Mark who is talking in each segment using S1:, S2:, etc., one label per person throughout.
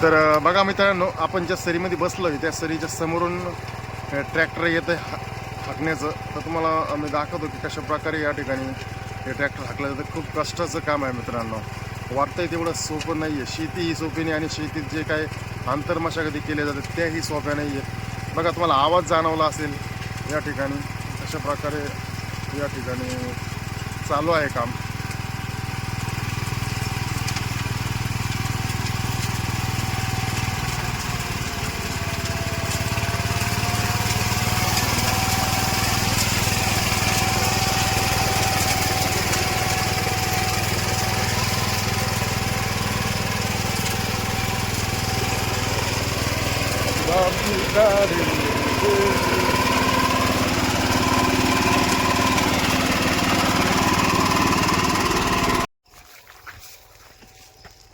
S1: तर बघा मित्रांनो, आपण ज्या सरीमध्ये बसलो आहे त्या सरीच्या समोरून ट्रॅक्टर येत आहे हाकण्याचं. तर तुम्हाला आम्ही दाखवतो की कशा प्रकारे या ठिकाणी हे ट्रॅक्टर हाकलं जातं. खूप कष्टाचं काम आहे मित्रांनो, वाटतंय तेवढं सोपं नाही आहे. शेती ही सोपी नाही आणि शेतीत जे काही आंतरमशागती केल्या जातात त्याही सोप्या नाही आहे. बघा, तुम्हाला आवाज जाणवला असेल या ठिकाणी कशा प्रकारे या ठिकाणी चालू आहे काम.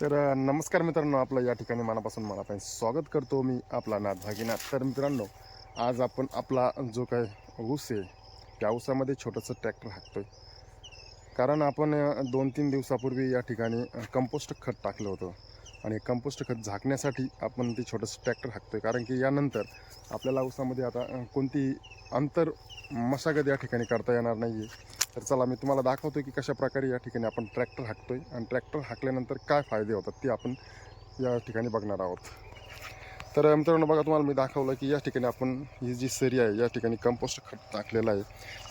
S1: तर नमस्कार मित्रांनो, आपलं या ठिकाणी मनापासून स्वागत करतो मी, आपला नाथ भागीनाथ. तर मित्रांनो, आज आपण आपला जो काय ऊस आहे त्या ऊसामध्ये छोटंसं ट्रॅक्टर हाकतोय. कारण आपण 2-3 दिवसापूर्वी या ठिकाणी कंपोस्ट खत टाकलं होतं आणि कंपोस्ट खत झाकण्यासाठी आपण ते छोटंसं ट्रॅक्टर हाकतोय. कारण की यानंतर आपल्याला ऊसामध्ये आता कोणती अंतर मशागत या ठिकाणी करता येणार नाही आहे. तर चला, मी तुम्हाला दाखवतो की कशा प्रकारे या ठिकाणी आपण ट्रॅक्टर हाकतोय आणि ट्रॅक्टर हाकल्यानंतर काय फायदे होतात ते आपण या ठिकाणी बघणार आहोत. तर मित्रांनो बघा, तुम्हाला मी दाखवलं की या ठिकाणी आपण ही जी सरी आहे या ठिकाणी कंपोस्ट खत टाकलेलं आहे.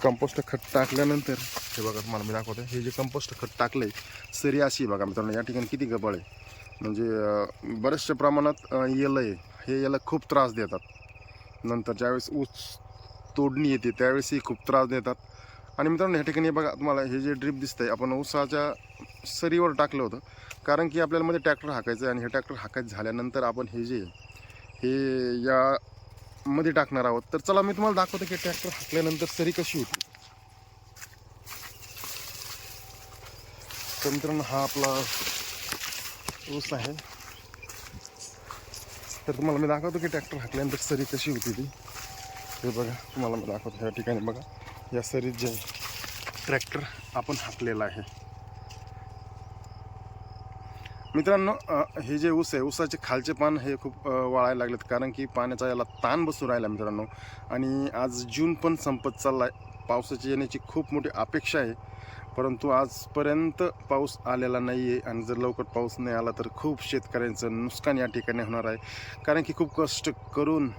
S1: कंपोस्ट खत टाकल्यानंतर हे बघा, तुम्हाला मी दाखवतो हे जे कंपोस्ट खत टाकलं आहे, सरी अशी बघा मित्रांनो, या ठिकाणी किती गबाळ आहे. म्हणजे बऱ्याचशा प्रमाणात येलं आहे. हे याला खूप त्रास देतात. नंतर ज्यावेळेस ऊस तोडणी येते त्यावेळेसही खूप त्रास देतात. आणि मित्रांनो, या ठिकाणी बघा, तुम्हाला हे जे ड्रिप दिसतंय आपण ऊसाच्या सरीवर टाकलं होतं. कारण की आपल्याला मध्ये ट्रॅक्टर हाकायचं आहे आणि हे ट्रॅक्टर हाकायचं झाल्यानंतर आपण हे जे हे या मध्ये टाकणार आहोत. तर चला, मी तुम्हाला दाखवतो की ट्रॅक्टर हाकल्यानंतर सरी कशी होती. तर मित्रांनो, हा आपला ऊस आहे. तर तुम्हाला मी दाखवतो की ट्रॅक्टर हाकल्यानंतर सरी कशी होती ती. हे बघा, तुम्हाला मी दाखवतो या ठिकाणी बघा, या सरीत जे ट्रॅक्टर आपण हाकलेला आहे. मित्रांनो, हे जे ऊस आहे, ऊसाचे खालचे पान हे खूप वाळायला लागलेत. कारण की पाण्याचा याला ताण बसू राहिला मित्रांनो. आणि आज जून पण संपत चालला आहे. पावसाची येण्याची खूप मोठी अपेक्षा आहे, परंतु आजपर्यंत पाऊस आलेला नाही आहे. आणि जर लवकर पाऊस नाही आला तर खूप शेतकऱ्यांचं नुकसान या ठिकाणी होणार आहे. कारण की खूप कष्ट करून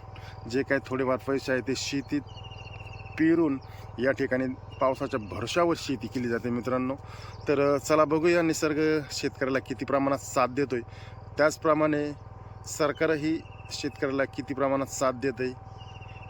S1: जे काही थोडेफार पैसे आहे ते शेतीत पेरून या ठिकाणी पावसाच्या भरवशावर शेती केली जाते मित्रांनो. तर चला बघूया, निसर्ग शेतकऱ्याला किती प्रमाणात साथ देतोय, त्याचप्रमाणे सरकारही शेतकऱ्याला किती प्रमाणात साथ देत आहे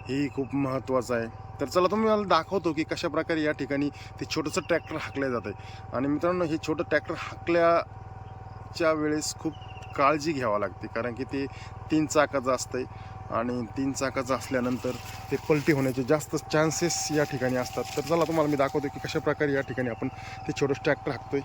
S1: हेही खूप महत्त्वाचं आहे. तर चला, तुम्ही मला दाखवतो की कशा प्रकारे या ठिकाणी ते छोटंसं ट्रॅक्टर हाकलं जातं आहे. आणि मित्रांनो, हे छोटं ट्रॅक्टर हाकल्याच्या वेळेस खूप काळजी घ्यावी लागते. कारण की ते 3 चाकाचं असतं आहे आणि 3 चाकाचं असल्यानंतर ते पलटी होण्याचे जास्त चान्सेस या ठिकाणी असतात. तर चला, तुम्हाला मी दाखवतो की कशा प्रकारे या ठिकाणी आपण ते छोटं ट्रॅक्टर हाकतोय.